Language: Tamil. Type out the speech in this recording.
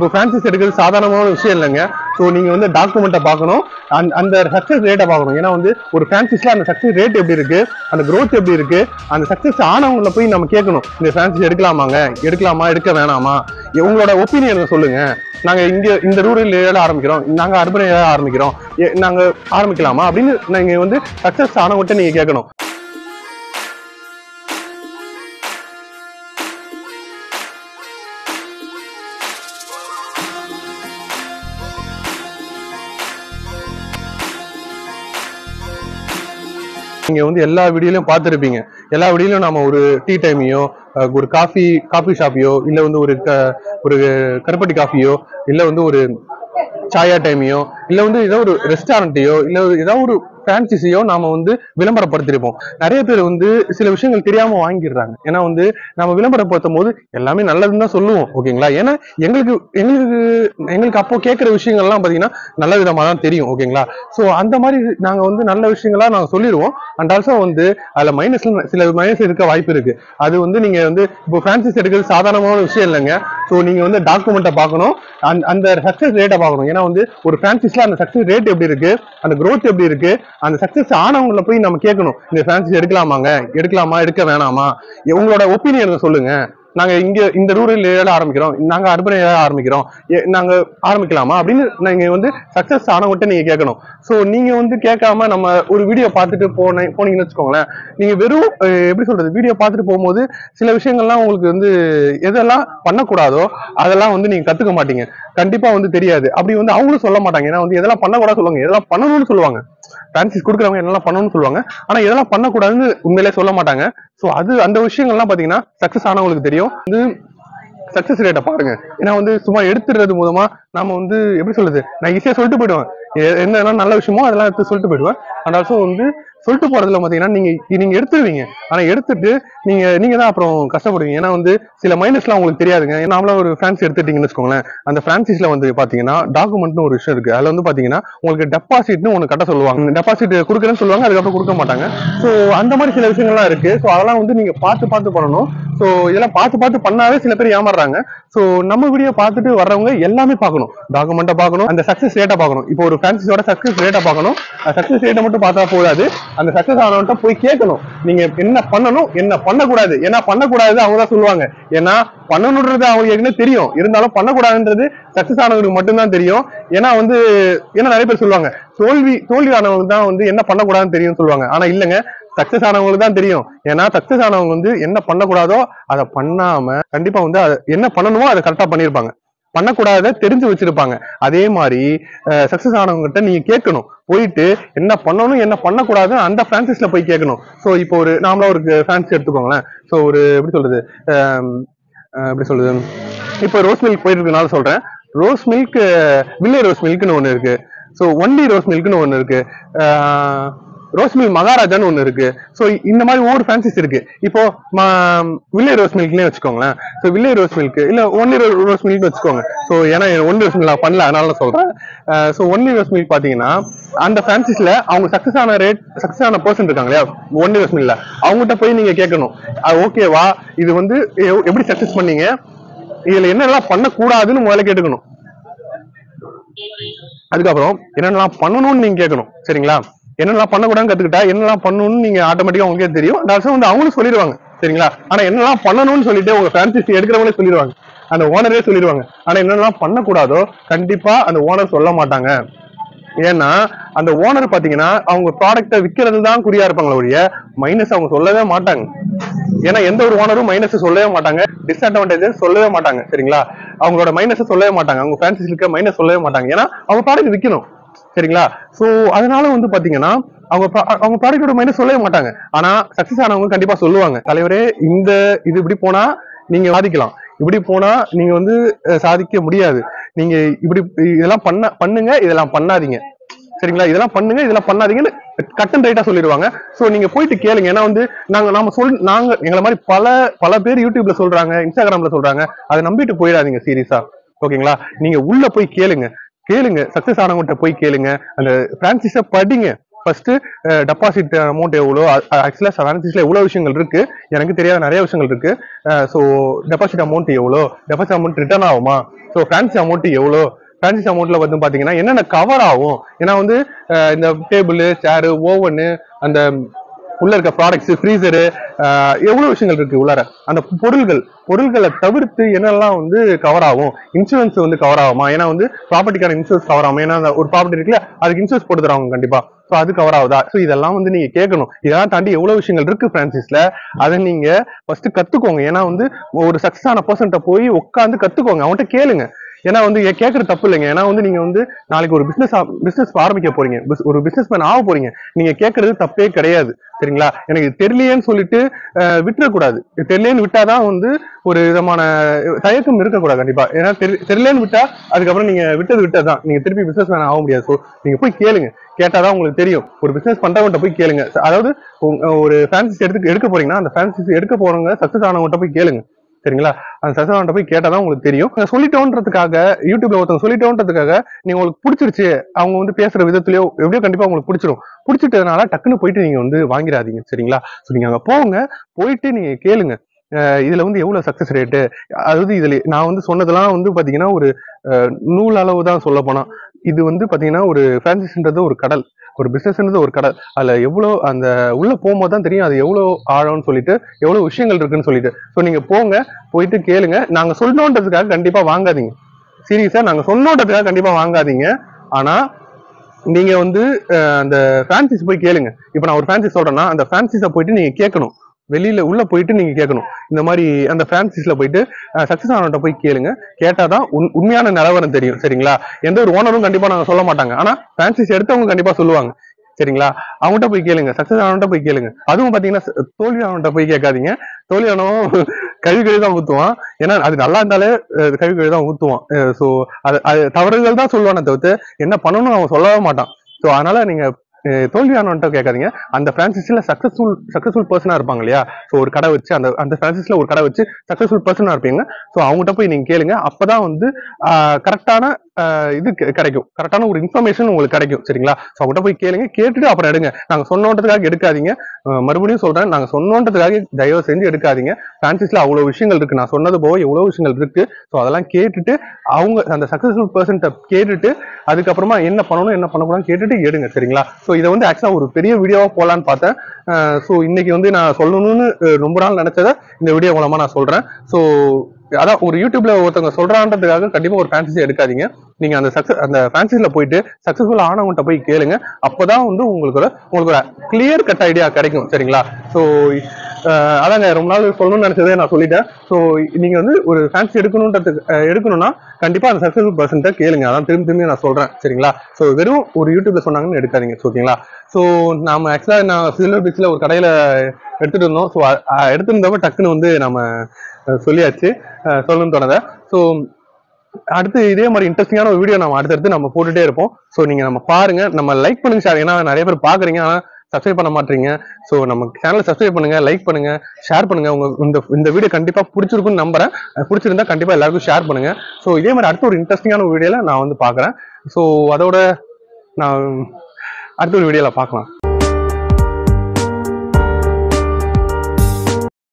இப்போ பிரான்சைஸ் எடுக்கிறது சாதாரணமான விஷயம் இல்லைங்க. ஸோ நீங்க வந்து டாக்குமெண்ட்டை பார்க்கணும், அந்த சக்சஸ் ரேட்டை பார்க்கணும். ஏன்னா வந்து ஒரு பிரான்சைஸ்ல அந்த சக்சஸ் ரேட் எப்படி இருக்கு, அந்த growth எப்படி இருக்கு, அந்த சக்சஸ் ஆனவங்களை போய் நம்ம கேட்கணும். இந்த பிரான்சைஸ் எடுக்கலாமாங்க, எடுக்கலாமா, எடுக்க வேணாமா, உங்களோட ஒப்பீனியனை சொல்லுங்க. நாங்க இங்க இந்த ரூரல் ஏரியால ஆரம்பிக்கிறோம், நாங்க அர்பன் ஏரியால ஆரம்பிக்கிறோம், நாங்க ஆரம்பிக்கலாமா அப்படின்னு நீங்க வந்து சக்சஸ் ஆனவங்கிட்ட நீங்க கேட்கணும். நீங்க வந்து எல்லா வீடியோலயும் பார்த்துருப்பீங்க. எல்லா வீடியோலயும் நாம ஒரு டீ டைமையோ, ஒரு காஃபி ஷாப்பையோ, இல்ல வந்து ஒரு கருப்பட்டி காஃபியோ, இல்ல வந்து ஒரு சாயா டைமையோ, இல்ல வந்து ஏதோ ஒரு ரெஸ்டாரண்ட்டையோ, இல்ல ஏதோ ஒரு பிரான்சைஸையோ நாம வந்து விளம்பரப்படுத்திருப்போம். நிறைய பேர் வந்து சில விஷயங்கள் தெரியாம வாங்கிடுறாங்க. ஏன்னா வந்து நம்ம விளம்பரப்படுத்தும் போது எல்லாமே நல்லதுன்னு தான் சொல்லுவோம், ஓகேங்களா? ஏன்னா எங்களுக்கு எங்களுக்கு எங்களுக்கு அப்போ கேட்கிற விஷயங்கள்லாம் பாத்தீங்கன்னா நல்ல விதமா தான் தெரியும், ஓகேங்களா? ஸோ அந்த மாதிரி நாங்க வந்து நல்ல விஷயங்களா நாங்க சொல்லிடுவோம். அண்ட் ஆல்சோ வந்து அதுல சில மைனஸ் இருக்க வாய்ப்பு இருக்கு. அது வந்து நீங்க வந்து இப்போ பிரான்சைஸ் எடுக்கிறது சாதாரணமான விஷயம் இல்லைங்க. ஸோ நீங்க வந்து டாக்குமெண்ட்டை பார்க்கணும், அந்த சக்சஸ் ரேட்டை பார்க்கணும். ஏன்னா வந்து ஒரு பிரான்சைஸ்ல அந்த சக்சஸ் ரேட் எப்படி இருக்கு, அந்த growth எப்படி இருக்கு, அந்த சக்சஸ் ஆனவங்களை போய் நம்ம கேட்கணும். இந்த பிரான்சைஸ் எடுக்கலாமாங்க, எடுக்கலாமா, எடுக்க வேணாமா, உங்களோட ஒப்பீனியனை சொல்லுங்க. நாங்க இங்க இந்த ரூரல் ஏரியால ஆரம்பிக்கிறோம், நாங்க அர்பன் ஏரியால ஆரம்பிக்கிறோம், நாங்க ஆரம்பிக்கலாமா அப்படின்னு நீங்க வந்து சக்சஸ் ஆனவங்கிட்ட நீங்க கேட்கணும். சோ நீங்க வந்து கேட்காம நம்ம ஒரு வீடியோ பார்த்துட்டு போனீங்கன்னு வச்சுக்கோங்களேன், நீங்க வெறும் எப்படி சொல்றது, வீடியோ பார்த்துட்டு போகும்போது சில விஷயங்கள்லாம் உங்களுக்கு வந்து எதெல்லாம் பண்ணக்கூடாதோ அதெல்லாம் வந்து நீங்க கத்துக்க மாட்டீங்க. கண்டிப்பா வந்து தெரியாது. அப்படி வந்து அவங்களும் சொல்ல மாட்டாங்க. ஏன்னா வந்து எதெல்லாம் பண்ணக்கூடாது சொல்லுவாங்க, எதெல்லாம் பண்ணணும்னு சொல்லுவாங்க. பிரான்சைஸ் கொடுக்குறவங்க என்னெல்லாம் பண்ணணும்னு சொல்லுவாங்க, ஆனா எதெல்லாம் பண்ணக்கூடாதுன்னு உண்மையிலே சொல்ல மாட்டாங்க. சோ அந்த விஷயங்கள்லாம் பாத்தீங்கன்னா சக்சஸ் ஆனவங்களுக்கு தெரியும். வந்து சக்சஸ் ரேட்டை பாருங்க. ஏன்னா வந்து சும்மா எடுத்துடுறது மூலமா நாம வந்து எப்படி சொல்றது, நான் ஈஸியா சொல்லிட்டு போயிடுவேன். என்ன நல்ல விஷயமோ அதெல்லாம் எடுத்து சொல்லிட்டு போயிடுவேன். அண்ட் ஆல்சோ வந்து சொல்லிட்டு போறதுல பாத்தீங்கன்னா நீங்க எடுத்துருவீங்க, ஆனா எடுத்துட்டு நீங்க தான் அப்புறம் கஷ்டப்படுவீங்க. ஏன்னா வந்து சில மைனஸ்லாம் உங்களுக்கு தெரியாதுங்க. நாமளா ஒரு பிரான்சைஸ் எடுத்துட்டீங்கன்னு வச்சுக்கோங்களேன், அந்த பிரான்சைஸ்ல வந்து பாத்தீங்கன்னா டாக்குமெண்ட்னு ஒரு விஷயம் இருக்கு. அதுல வந்து பாத்தீங்கன்னா உங்களுக்கு டெபாசிட்னு ஒண்ணு கட்ட சொல்லுவாங்க. டெபாசிட் கொடுக்குறேன்னு சொல்லுவாங்க, அதுக்கப்புறம் கொடுக்க மாட்டாங்க. சோ அந்த மாதிரி சில விஷயங்கள்லாம் இருக்கு. சோ அதெல்லாம் வந்து நீங்க பார்த்து பண்ணணும். சோ இதெல்லாம் பார்த்து பண்ணாவே சில பேர் ஏமாறுறாங்க. சோ நம்ம வீடியோ பார்த்துட்டு வர்றவங்க எல்லாமே பார்க்கணும், டாக்குமெண்ட்டை பார்க்கணும், அந்த சக்சஸ் ரேட்டை பார்க்கணும். இப்போ ஒரு பிரான்சைஸோட சக்சஸ் ரேட்டை பார்க்கணும். சக்சஸ் ரேட்டை மட்டும் பார்த்தா போதாது, அந்த சக்சஸ் ஆனவன்ட்ட போய் கேட்கணும், நீங்க என்ன பண்ணணும், என்ன பண்ணக்கூடாது. ஏன்னா பண்ணக்கூடாது அவங்க தான் சொல்லுவாங்க. ஏன்னா பண்ணணுன்றது அவங்க ஏற்கனவே தெரியும், இருந்தாலும் பண்ணக்கூடாதுன்றது சக்சஸ் ஆனவங்களுக்கு மட்டும்தான் தெரியும். ஏன்னா வந்து நிறைய பேர் சொல்லுவாங்க தோல்வி ஆனவங்களுக்கு தான் வந்து என்ன பண்ணக்கூடாதுன்னு தெரியும் சொல்லுவாங்க. ஆனா இல்லைங்க, சக்சஸ் ஆனவங்களுக்கு தான் தெரியும். ஏன்னா சக்சஸ் ஆனவங்க வந்து என்ன பண்ணக்கூடாதோ அதை பண்ணாம கண்டிப்பா வந்து என்ன பண்ணணுமோ அதை கரெக்டா பண்ணிருப்பாங்க, பண்ணக்கூடாத தெரிஞ்சு வச்சிருப்பாங்க. அதே மாதிரி சக்சஸ் ஆனவங்ககிட்ட நீங்க கேட்கணும், போயிட்டு என்ன பண்ணணும் என்ன பண்ணக்கூடாது அந்த பிரான்சைஸ்ல போய் கேட்கணும். சோ இப்போ ஒரு நாமளா ஒரு பிரான்சைஸ் எடுத்துக்கோங்களேன். சோ ஒரு எப்படி சொல்றது, இப்போ ரோஸ் மில்க் போயிட்டு இருக்கனால சொல்றேன். ரோஸ் மில்க், வில்லே ரோஸ் மில்க்னு ஒண்ணு இருக்கு. சோ ஒன்லி ரோஸ் மில்க்னு ஒண்ணு இருக்கு, ரோஸ் மில்க் மகாராஜான்னு ஒண்ணு இருக்கு. சோ இந்த மாதிரி ஒவ்வொரு பிரான்சைஸ் இருக்கு. இப்போ வில்லே ரோஸ் மில்க்னே வச்சுக்கோங்களேன். சோ வில்லே ரோஸ் மில்க் இல்ல ஒன்லி ரோஸ் மில்க் வச்சுக்கோங்க. சோ ஏன்னா ஒன்லி ரோஸ் மில்க் பண்ணல, அதனால சொல்றேன். சோ ஒன்லி ரோஸ் மில்க் பாத்தீங்கன்னா அந்த பிரான்சைஸ்ல அவங்க சக்சஸ் ஆன பர்சன் இருக்காங்க இல்லையா, ஒன்லி ரோஸ் மில்க்ல அவங்ககிட்ட போய் நீங்க கேட்கணும், ஓகேவா இது வந்து எப்படி சக்சஸ் பண்ணீங்க, இதுல என்னெல்லாம் பண்ணக்கூடாதுன்னு முதல்ல கேட்டுக்கணும். அதுக்கப்புறம் என்னென்னலாம் பண்ணணும்னு நீங்க கேட்கணும். சரிங்களா? என்னெல்லாம் பண்ணக்கூடாதுன்னு கத்துக்கிட்டா என்னெல்லாம் பண்ணணும்னு நீங்க ஆட்டோமேட்டிக்கா உங்களுக்கே தெரியும். வந்து அவங்களும் சொல்லிடுவாங்க. சரிங்களா? ஆனா என்னெல்லாம் பண்ணணும்னு சொல்லிட்டு உங்க பிரான்சைஸ் எடுக்கிறவங்களே சொல்லிடுவாங்க, அந்த ஓனரே சொல்லிடுவாங்க. ஆனா என்னெல்லாம் பண்ணக்கூடாதோ கண்டிப்பா அந்த ஓனர் சொல்ல மாட்டாங்க. ஏன்னா அந்த ஓனர் பாத்தீங்கன்னா அவங்க ப்ராடக்ட்டை விற்கிறது தான் குறியா இருப்பாங்களே ஒழிய மைனஸ் அவங்க சொல்லவே மாட்டாங்க. ஏன்னா எந்த ஒரு ஓனரும் மைனஸ் சொல்லவே மாட்டாங்க, டிஸ்அட்வான்டேஜஸ் சொல்லவே மாட்டாங்க. சரிங்களா? அவங்களோட மைனஸ் சொல்லவே மாட்டாங்க, அவங்க பிரான்சைஸ் இருக்க மைனஸ் சொல்லவே மாட்டாங்க. ஏன்னா அவங்க ப்ராடக்ட் விற்கணும். சரிங்களா? சோ அதனால வந்து பாத்தீங்கன்னா அவங்க ப்ராடக்டோட மைனஸ் சொல்லவே மாட்டாங்க. ஆனா சக்சஸ் ஆனவங்க கண்டிப்பா சொல்லுவாங்க, தலைவரே இது இப்படி போனா நீங்க சாதிக்கலாம், இப்படி போனா நீங்க வந்து சாதிக்க முடியாது, நீங்க இப்படி இதெல்லாம் பண்ணுங்க, இதெல்லாம் பண்ணாதீங்க. சரிங்களா? இதெல்லாம் பண்ணுங்க, இதெல்லாம் பண்ணாதீங்கன்னு கட் அண்ட் ரைட்டா சொல்லிடுவாங்க. சோ நீங்க போயிட்டு கேளுங்க. ஏன்னா வந்து நாங்க எங்களை மாதிரி பல பேர் யூடியூப்ல சொல்றாங்க, இன்ஸ்டாகிராம்ல சொல்றாங்க, அதை நம்பிட்டு போயிடாதீங்க சீரியஸா. ஓகேங்களா? நீங்க உள்ள போய் கேளுங்க, சக்சஸ் ஆனவங்கிட்ட போய் கேளுங்க, அந்த பிரான்சைஸ படிங்க. ஃபர்ஸ்ட் டெபாசிட் அமௌண்ட் எவ்வளோ, ஆக்சுவலாக ஃபினான்சிஸ்ல எவ்வளோ விஷயங்கள் இருக்கு, எனக்கு தெரியாத நிறைய விஷயங்கள் இருக்கு. ஸோ டெபாசிட் அமௌண்ட் எவ்வளோ, டெபாசிட் அமௌண்ட் ரிட்டர்ன் ஆகுமா, ஸோ ஃபேன்சி அமௌண்ட் எவ்வளோ, ஃபேன்சி அமௌண்ட்ல வந்து பாத்தீங்கன்னா என்னென்ன கவர் ஆகும், ஏன்னா வந்து இந்த டேபிள் சேரு ஓவனு அந்த உள்ள இருக்க ப்ராடக்ட்ஸ் ஃப்ரீசரு எவ்வளவு விஷயங்கள் இருக்கு உள்ளார, அந்த பொருள்களை தவிர்த்து என்னெல்லாம் வந்து கவர் ஆகும், இன்சூரன்ஸ் வந்து கவர் ஆகுமா, ஏன்னா வந்து ப்ராப்பர்ட்டிக்கான இன்சூரன்ஸ் கவர் ஆகும், ஏன்னா ஒரு ப்ராப்பர்ட்டி இருக்குல்ல அதுக்கு இன்சூரன்ஸ் போட்டு தருவாங்க கண்டிப்பா, ஸோ அது கவர் ஆகுதா, ஸோ இதெல்லாம் வந்து நீங்க கேட்கணும். இதெல்லாம் தாண்டி எவ்வளவு விஷயங்கள் இருக்கு பிரான்சிஸ்ல, அதை நீங்க ஃபர்ஸ்ட் கத்துக்கோங்க. ஏன்னா வந்து ஒரு சக்சஸ் ஆன பர்சன்ட்ட போய் உட்காந்து கத்துக்கோங்க, அவன்கிட்ட கேளுங்க. ஏன்னா வந்து கேட்கறது தப்பு இல்லைங்க. ஏன்னா வந்து நீங்க வந்து நாளைக்கு ஒரு பிசினஸ் ஆரம்பிக்க போறீங்க, ஒரு பிசினஸ் மேன் ஆக போறீங்க, நீங்க கேட்கறது தப்பே கிடையாது சரிங்களா. எனக்கு தெரியலையேன்னு சொல்லிட்டு விட்டுறக்கூடாது. தெரியலேன்னு விட்டாதான் வந்து ஒரு விதமான தயக்கம் இருக்கக்கூடாது கண்டிப்பா. ஏன்னா தெரியலேன்னு விட்டா அதுக்கப்புறம் நீங்க விட்டதுதான், நீங்க திருப்பி பிசினஸ் மேன் ஆக முடியாது. ஸோ நீங்க போய் கேளுங்க, கேட்டாதான் உங்களுக்கு தெரியும். ஒரு பிசினஸ் பண்றவங்க போய் கேளுங்க. அதாவது ஒரு ஃபேன்சிஸ் எடுக்க போறீங்கன்னா அந்த ஃபேன்சிஸ் எடுக்க போறவங்க சக்சஸ் ஆனவங்க போய் கேளுங்க சரிங்களா. அந்த சசனாட்ட போய் கேட்டாதான் உங்களுக்கு தெரியும். சொல்லிட்டோன்றதுக்காக யூடியூப்ல ஒருத்தவங்க சொல்லிட்டோன்றதுக்காக நீங்க உங்களுக்கு பிடிச்சிருச்சு, அவங்க வந்து பேசுற விதத்துலயோ எப்படியோ கண்டிப்பா உங்களுக்கு பிடிச்சிரும். பிடிச்சிட்டதுனால டக்குன்னு போயிட்டு நீங்க வந்து வாங்கிடாதீங்க சரிங்களா. ஸோ நீங்க அங்க போங்க, போயிட்டு நீங்க கேளுங்க இதுல வந்து எவ்வளவு சக்சஸ் ரேட்டு, அதாவது இதுல நான் வந்து சொன்னதெல்லாம் வந்து பாத்தீங்கன்னா ஒரு நூல் அளவு தான் சொல்ல போனா. இது வந்து பாத்தீங்கன்னா ஒரு பிரான்சிஸ்ன்றது ஒரு கடல், ஒரு பிசினஸ்ன்றது ஒரு கடல். அதுல எவ்வளவு அந்த உள்ள போகும்போது தான் தெரியும் அது எவ்வளவு ஆழம்னு சொல்லிட்டு, எவ்வளவு விஷயங்கள் இருக்குன்னு சொல்லிட்டு. ஸோ நீங்க போங்க, போயிட்டு கேளுங்க. நாங்க சொல்லணுன்றதுக்காக கண்டிப்பா வாங்காதீங்க, சீரியஸா நாங்க சொன்னோன்றதுக்காக கண்டிப்பா வாங்காதீங்க. ஆனா நீங்க வந்து அந்த பிரான்சிஸ் போய் கேளுங்க. இப்ப நான் ஒரு பிரான்சிஸ் சொல்றேன்னா அந்த பிரான்சிஸை போயிட்டு நீங்க கேட்கணும், வெளியில உள்ள போயிட்டு நீங்க கேட்கணும். இந்த மாதிரி அந்த பிரான்சிஸ்ல போயிட்டு சக்சஸ் ஆனவன்ட்ட போய் கேளுங்க. கேட்டாதான் உண்மையான நிலவரம் தெரியும் சரிங்களா. எந்த ஒரு ஓனரும் கண்டிப்பா நாங்க சொல்ல மாட்டாங்க, ஆனா பிரான்சிஸ் எடுத்தவங்க கண்டிப்பா சொல்லுவாங்க சரிங்களா. அவங்ககிட்ட போய் கேளுங்க, சக்சஸ் ஆனவன்ட்ட போய் கேளுங்க. அதுவும் பாத்தீங்கன்னா தோல்வி ஆனவன்ட்ட போய் கேட்காதீங்க. தோல்வி ஆனவன் கழுவி தான் ஊத்துவான், ஏன்னா அது நல்லா இருந்தாலே கழுவி தான் ஊத்துவான். ஸோ அது தவறுகள் தான் சொல்லுவானே தவிர்த்து என்ன பண்ணணும்னு அவன் சொல்லவே மாட்டான். ஸோ அதனால நீங்க தோல்வியானவன்ட்ட கேட்காதீங்க. அந்த பிரான்சிஸ்ல சக்சஸ்ஃபுல் பர்சனா இருப்பாங்க இல்லையா. ஸோ ஒரு கடை வச்சு அந்த பிரான்சிஸ்ல ஒரு கடை வச்சு சக்சஸ்ஃபுல் பர்சனா இருப்பீங்க. ஸோ அவங்ககிட்ட போய் நீங்க கேளுங்க. அப்பதான் வந்து கரெக்டான இது கிடைக்கும், கரெக்டான ஒரு இன்ஃபர்மேஷன் உங்களுக்கு கிடைக்கும் சரிங்களா. ஸோ அவங்ககிட்ட போய் கேளுங்க, கேட்டுட்டு அப்புறம் எடுங்க. நாங்க சொன்னோன்றதுக்காக எடுக்காதீங்க. மறுபடியும் சொல்றேன், நாங்க சொன்னோன்றதுக்காக தயவு செஞ்சு எடுக்காதீங்க. பிரான்சிஸ்ல அவ்வளவு விஷயங்கள் இருக்கு, நான் சொன்னது போக எவ்வளவு விஷயங்கள் இருக்கு. ஸோ அதெல்லாம் கேட்டுட்டு அவங்க அந்த சக்சஸ்ஃபுல் பர்சன்ட்ட கேட்டுட்டு அதுக்கப்புறமா என்ன பண்ணணும் என்ன பண்ணக்கூடாதுன்னு கேட்டுட்டு எடுங்க சரிங்களா. ஸோ இதை வந்து ஆக்சுவலா ஒரு பெரிய வீடியோவா போலான்னு பார்த்தேன். ஸோ இன்னைக்கு வந்து நான் சொல்லணும்னு ரொம்ப நாள் நினைச்சதை இந்த வீடியோ மூலமா நான் சொல்றேன். ஸோ அதான் ஒரு யூடியூப்ல ஒருத்தவங்க சொல்றான்றதுக்காக கண்டிப்பா ஒரு ஃபேன்சி எடுக்காதீங்க. நீங்க அந்த ஃபேன்சிஸ்ல போயிட்டு சக்சஸ்ஃபுல் ஆனவங்கிட்ட போய் கேளுங்க. அப்பதான் வந்து உங்களுக்கு ஒரு கிளியர் கட் ஐடியா கிடைக்கும் சரிங்களா. ஸோ அதாங்க ரொம்ப நாள் சொல்லணும்னு நினைச்சதே நான் சொல்லிட்டேன். ஸோ நீங்க வந்து ஒரு ஃபேன்சி எடுக்கணும்னா கண்டிப்பா அந்த சக்சஸ்ஃபுல் பர்சன்ட்ட கேளுங்க. அதான் திரும்பி நான் சொல்றேன் சரிங்களா. ஸோ வெறும் ஒரு யூடியூப்ல சொன்னாங்கன்னு எடுக்காதீங்க ஓகேங்களா. ஸோ நாம ஆக்சுவலா நான் சில்வர் பீச்ல ஒரு கடையில எடுத்துட்டு இருந்தோம். ஸோ எடுத்திருந்தப்ப டக்குன்னு வந்து நம்ம சொல்லியாச்சு, சொல்லணும்னு தோணுத. ஸோ அடுத்து இதே மாதிரி இன்ட்ரெஸ்டிங்கான ஒரு வீடியோ நம்ம அடுத்தடுத்து நம்ம போட்டுட்டே இருப்போம். ஸோ நீங்க நம்ம பாருங்க, நம்ம லைக் பண்ணுங்க ஷேர், ஏன்னா நிறைய பேர் பாக்குறீங்க ஆனா சப்ஸ்கிரைப் பண்ண மாட்டீங்க. ஸோ நம்ம சேனலை சப்ஸ்கிரைப் பண்ணுங்க, லைக் பண்ணுங்க, ஷேர் பண்ணுங்க. இந்த வீடியோ கண்டிப்பா பிடிச்சிருக்குன்னு நம்புறேன். பிடிச்சிருந்தா கண்டிப்பா எல்லாருக்கும் ஷேர் பண்ணுங்க. ஸோ இதே மாதிரி அடுத்த ஒரு இன்ட்ரெஸ்டிங்கான வீடியோல நான் வந்து பாக்குறேன். ஸோ அதோட நான் அடுத்த ஒரு வீடியோல பார்க்கலாம்.